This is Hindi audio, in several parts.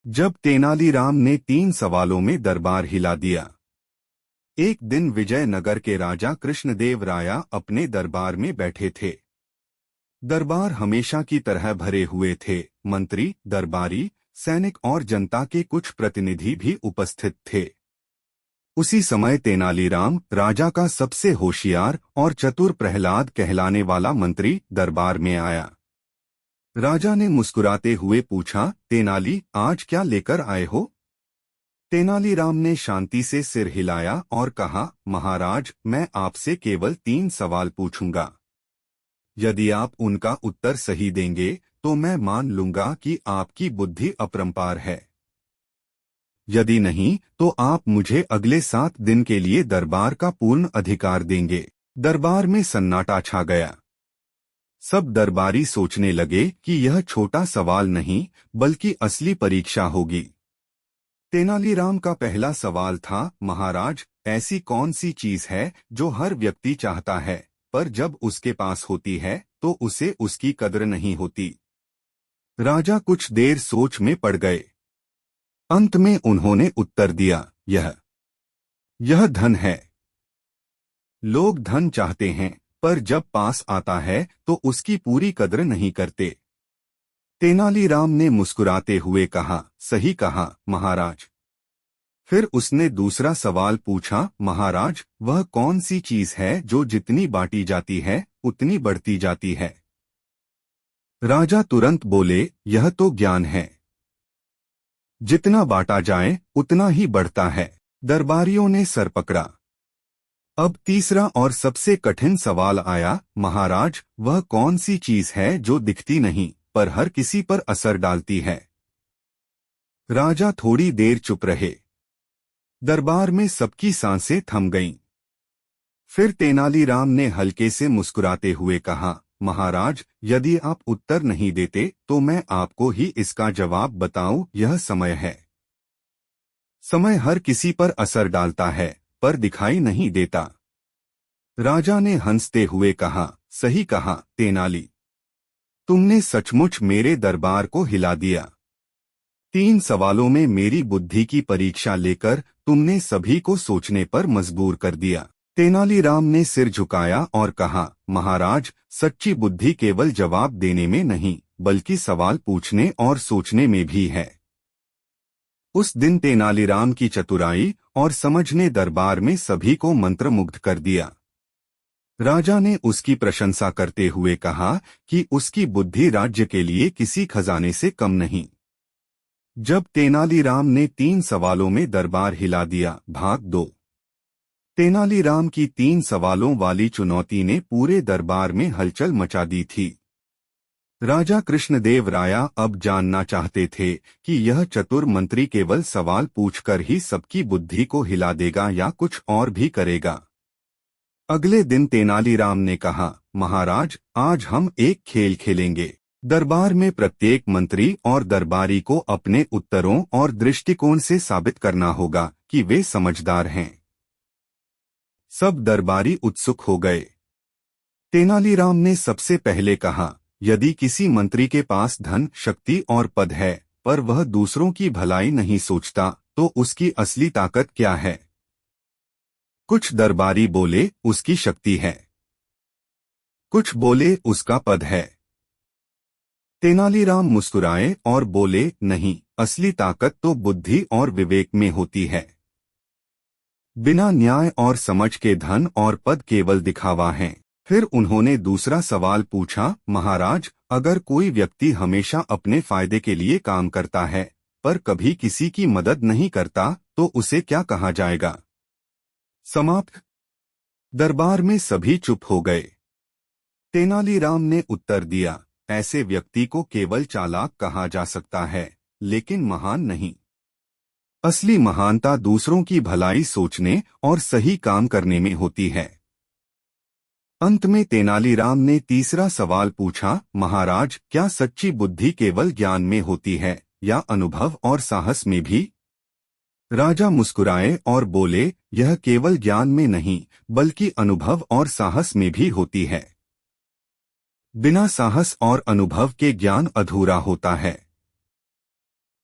जब तेनालीराम ने 3 सवालों में दरबार हिला दिया। एक दिन विजयनगर के राजा कृष्णदेव राया अपने दरबार में बैठे थे। दरबार हमेशा की तरह भरे हुए थे। मंत्री, दरबारी, सैनिक और जनता के कुछ प्रतिनिधि भी उपस्थित थे। उसी समय तेनालीराम, राजा का सबसे होशियार और चतुर प्रहलाद कहलाने वाला मंत्री, दरबार में आया। राजा ने मुस्कुराते हुए पूछा, तेनाली, आज क्या लेकर आए हो? तेनालीराम ने शांति से सिर हिलाया और कहा, महाराज, मैं आपसे केवल 3 सवाल पूछूंगा। यदि आप उनका उत्तर सही देंगे तो मैं मान लूंगा कि आपकी बुद्धि अपरंपार है। यदि नहीं तो आप मुझे अगले 7 दिन के लिए दरबार का पूर्ण अधिकार देंगे। दरबार में सन्नाटा छा गया। सब दरबारी सोचने लगे कि यह छोटा सवाल नहीं बल्कि असली परीक्षा होगी। तेनालीराम का पहला सवाल था, महाराज, ऐसी कौन सी चीज है जो हर व्यक्ति चाहता है पर जब उसके पास होती है तो उसे उसकी कद्र नहीं होती? राजा कुछ देर सोच में पड़ गए। अंत में उन्होंने उत्तर दिया, यह धन है। लोग धन चाहते हैं पर जब पास आता है तो उसकी पूरी कद्र नहीं करते। तेनालीराम ने मुस्कुराते हुए कहा, सही कहा महाराज। फिर उसने दूसरा सवाल पूछा, महाराज, वह कौन सी चीज है जो जितनी बांटी जाती है उतनी बढ़ती जाती है? राजा तुरंत बोले, यह तो ज्ञान है। जितना बांटा जाए उतना ही बढ़ता है। दरबारियों ने सर पकड़ा। अब तीसरा और सबसे कठिन सवाल आया, महाराज, वह कौन सी चीज है जो दिखती नहीं पर हर किसी पर असर डालती है? राजा थोड़ी देर चुप रहे। दरबार में सबकी सांसें थम गईं। फिर तेनालीराम ने हल्के से मुस्कुराते हुए कहा, महाराज, यदि आप उत्तर नहीं देते तो मैं आपको ही इसका जवाब बताऊं। यह समय है। समय हर किसी पर असर डालता है पर दिखाई नहीं देता। राजा ने हंसते हुए कहा, सही कहा तेनाली, तुमने सचमुच मेरे दरबार को हिला दिया। 3 सवालों में मेरी बुद्धि की परीक्षा लेकर तुमने सभी को सोचने पर मजबूर कर दिया। तेनालीराम ने सिर झुकाया और कहा, महाराज, सच्ची बुद्धि केवल जवाब देने में नहीं बल्कि सवाल पूछने और सोचने में भी है। उस दिन तेनालीराम की चतुराई और समझ ने दरबार में सभी को मंत्रमुग्ध कर दिया। राजा ने उसकी प्रशंसा करते हुए कहा कि उसकी बुद्धि राज्य के लिए किसी खजाने से कम नहीं। जब तेनालीराम ने 3 सवालों में दरबार हिला दिया, भाग 2। तेनालीराम की 3 सवालों वाली चुनौती ने पूरे दरबार में हलचल मचा दी थी। राजा कृष्णदेव राया अब जानना चाहते थे कि यह चतुर मंत्री केवल सवाल पूछकर ही सबकी बुद्धि को हिला देगा या कुछ और भी करेगा। अगले दिन तेनालीराम ने कहा, महाराज, आज हम एक खेल खेलेंगे। दरबार में प्रत्येक मंत्री और दरबारी को अपने उत्तरों और दृष्टिकोण से साबित करना होगा कि वे समझदार हैं। सब दरबारी उत्सुक हो गए। तेनालीराम ने सबसे पहले कहा, यदि किसी मंत्री के पास धन, शक्ति और पद है पर वह दूसरों की भलाई नहीं सोचता तो उसकी असली ताकत क्या है? कुछ दरबारी बोले, उसकी शक्ति है। कुछ बोले, उसका पद है। तेनालीराम मुस्कुराए और बोले, नहीं, असली ताकत तो बुद्धि और विवेक में होती है। बिना न्याय और समझ के धन और पद केवल दिखावा हैं। फिर उन्होंने दूसरा सवाल पूछा, महाराज, अगर कोई व्यक्ति हमेशा अपने फायदे के लिए काम करता है पर कभी किसी की मदद नहीं करता तो उसे क्या कहा जाएगा? समाप्त। दरबार में सभी चुप हो गए। तेनालीराम ने उत्तर दिया, ऐसे व्यक्ति को केवल चालाक कहा जा सकता है लेकिन महान नहीं। असली महानता दूसरों की भलाई सोचने और सही काम करने में होती है। अंत में तेनालीराम ने तीसरा सवाल पूछा, महाराज, क्या सच्ची बुद्धि केवल ज्ञान में होती है या अनुभव और साहस में भी? राजा मुस्कुराए और बोले, यह केवल ज्ञान में नहीं बल्कि अनुभव और साहस में भी होती है। बिना साहस और अनुभव के ज्ञान अधूरा होता है।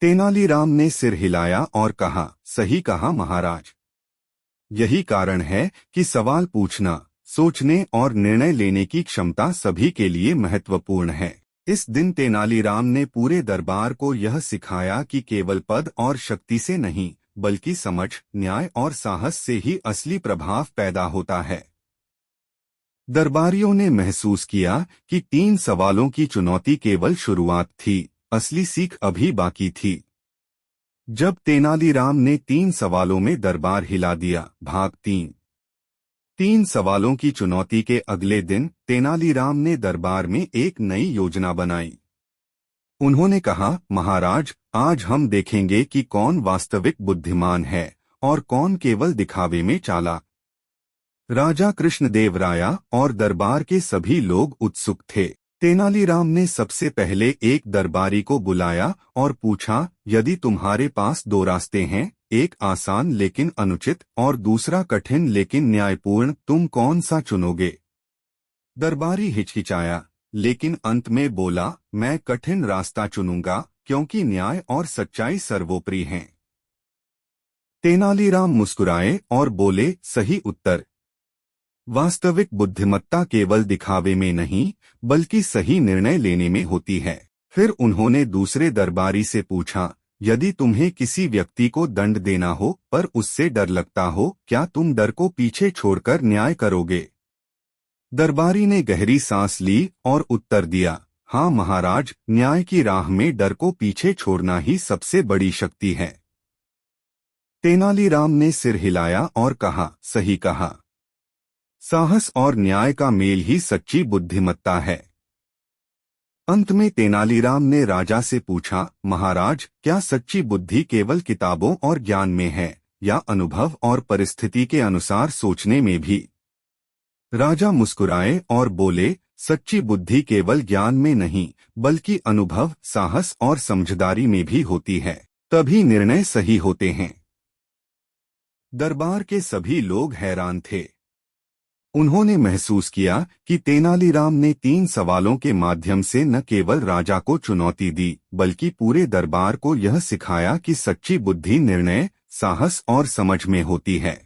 तेनालीराम ने सिर हिलाया और कहा, सही कहा महाराज। यही कारण है कि सवाल पूछना, सोचने और निर्णय लेने की क्षमता सभी के लिए महत्वपूर्ण है। इस दिन तेनालीराम ने पूरे दरबार को यह सिखाया कि केवल पद और शक्ति से नहीं, बल्कि समझ, न्याय और साहस से ही असली प्रभाव पैदा होता है। दरबारियों ने महसूस किया कि 3 सवालों की चुनौती केवल शुरुआत थी, असली सीख अभी बाकी थी। जब तेनालीराम ने 3 सवालों में दरबार हिला दिया, भाग 3 सवालों की चुनौती के अगले दिन तेनालीराम ने दरबार में एक नई योजना बनाई। उन्होंने कहा, महाराज, आज हम देखेंगे कि कौन वास्तविक बुद्धिमान है और कौन केवल दिखावे में चालाक। राजा कृष्णदेव राया और दरबार के सभी लोग उत्सुक थे। तेनालीराम ने सबसे पहले एक दरबारी को बुलाया और पूछा, यदि तुम्हारे पास 2 रास्ते हैं, एक आसान लेकिन अनुचित और दूसरा कठिन लेकिन न्यायपूर्ण, तुम कौन सा चुनोगे? दरबारी हिचकिचाया, लेकिन अंत में बोला, मैं कठिन रास्ता चुनूंगा, क्योंकि न्याय और सच्चाई सर्वोपरि हैं। तेनालीराम मुस्कुराए और बोले, सही उत्तर। वास्तविक बुद्धिमत्ता केवल दिखावे में नहीं, बल्कि सही निर्णय लेने में होती है। फिर उन्होंने दूसरे दरबारी से पूछा, यदि तुम्हें किसी व्यक्ति को दंड देना हो पर उससे डर लगता हो, क्या तुम डर को पीछे छोड़कर न्याय करोगे? दरबारी ने गहरी सांस ली और उत्तर दिया, हाँ महाराज, न्याय की राह में डर को पीछे छोड़ना ही सबसे बड़ी शक्ति है। तेनालीराम ने सिर हिलाया और कहा, सही कहा। साहस और न्याय का मेल ही सच्ची बुद्धिमत्ता है। अंत में तेनालीराम ने राजा से पूछा, महाराज, क्या सच्ची बुद्धि केवल किताबों और ज्ञान में है, या अनुभव और परिस्थिति के अनुसार सोचने में भी? राजा मुस्कुराए और बोले, सच्ची बुद्धि केवल ज्ञान में नहीं, बल्कि अनुभव, साहस और समझदारी में भी होती है। तभी निर्णय सही होते हैं। दरबार के सभी लोग हैरान थे। उन्होंने महसूस किया कि तेनालीराम ने 3 सवालों के माध्यम से न केवल राजा को चुनौती दी, बल्कि पूरे दरबार को यह सिखाया कि सच्ची बुद्धि निर्णय, साहस और समझ में होती है।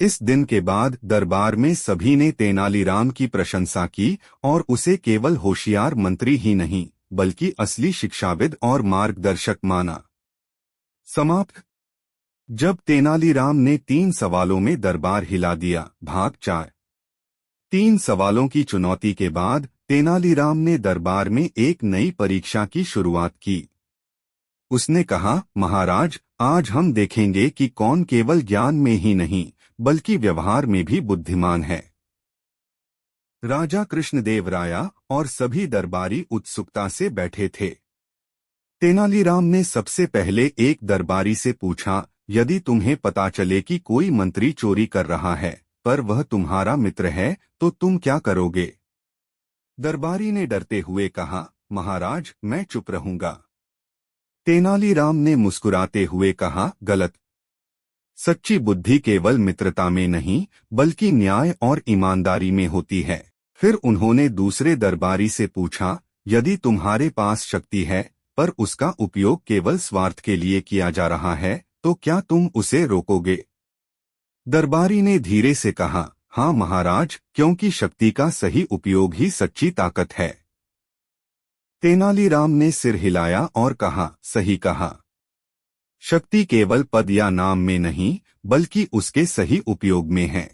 इस दिन के बाद दरबार में सभी ने तेनालीराम की प्रशंसा की और उसे केवल होशियार मंत्री ही नहीं, बल्कि असली शिक्षाविद और मार्गदर्शक माना। समाप्त। जब तेनालीराम ने 3 सवालों में दरबार हिला दिया, भाग 3 सवालों की चुनौती के बाद तेनालीराम ने दरबार में एक नई परीक्षा की शुरुआत की। उसने कहा, महाराज, आज हम देखेंगे कि कौन केवल ज्ञान में ही नहीं, बल्कि व्यवहार में भी बुद्धिमान है। राजा कृष्णदेव राया और सभी दरबारी उत्सुकता से बैठे थे। तेनालीराम ने सबसे पहले एक दरबारी से पूछा, यदि तुम्हें पता चले कि कोई मंत्री चोरी कर रहा है, पर वह तुम्हारा मित्र है, तो तुम क्या करोगे? दरबारी ने डरते हुए कहा, महाराज, मैं चुप रहूंगा। तेनालीराम ने मुस्कुराते हुए कहा, गलत। सच्ची बुद्धि केवल मित्रता में नहीं, बल्कि न्याय और ईमानदारी में होती है। फिर उन्होंने दूसरे दरबारी से पूछा, यदि तुम्हारे पास शक्ति है, पर उसका उपयोग केवल स्वार्थ के लिए किया जा रहा है, तो क्या तुम उसे रोकोगे? दरबारी ने धीरे से कहा, हाँ महाराज, क्योंकि शक्ति का सही उपयोग ही सच्ची ताकत है। तेनालीराम ने सिर हिलाया और कहा, सही कहा। शक्ति केवल पद या नाम में नहीं, बल्कि उसके सही उपयोग में है।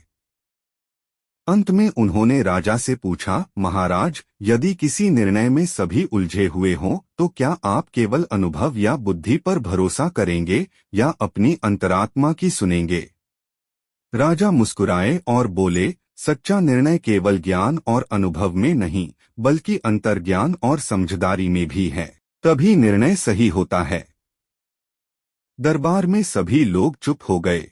अंत में उन्होंने राजा से पूछा, महाराज, यदि किसी निर्णय में सभी उलझे हुए हों, तो क्या आप केवल अनुभव या बुद्धि पर भरोसा करेंगे या अपनी अंतरात्मा की सुनेंगे? राजा मुस्कुराए और बोले, सच्चा निर्णय केवल ज्ञान और अनुभव में नहीं, बल्कि अंतर्ज्ञान और समझदारी में भी है। तभी निर्णय सही होता है। दरबार में सभी लोग चुप हो गए।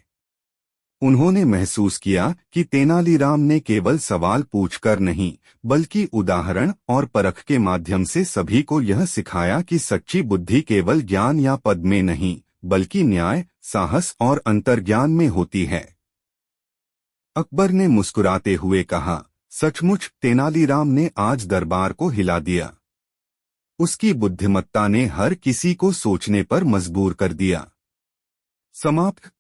उन्होंने महसूस किया कि तेनालीराम ने केवल सवाल पूछकर नहीं, बल्कि उदाहरण और परख के माध्यम से सभी को यह सिखाया कि सच्ची बुद्धि केवल ज्ञान या पद में नहीं, बल्कि न्याय, साहस और अंतर्ज्ञान में होती है। अकबर ने मुस्कुराते हुए कहा, सचमुच तेनालीराम ने आज दरबार को हिला दिया। उसकी बुद्धिमत्ता ने हर किसी को सोचने पर मजबूर कर दिया। समाप्त।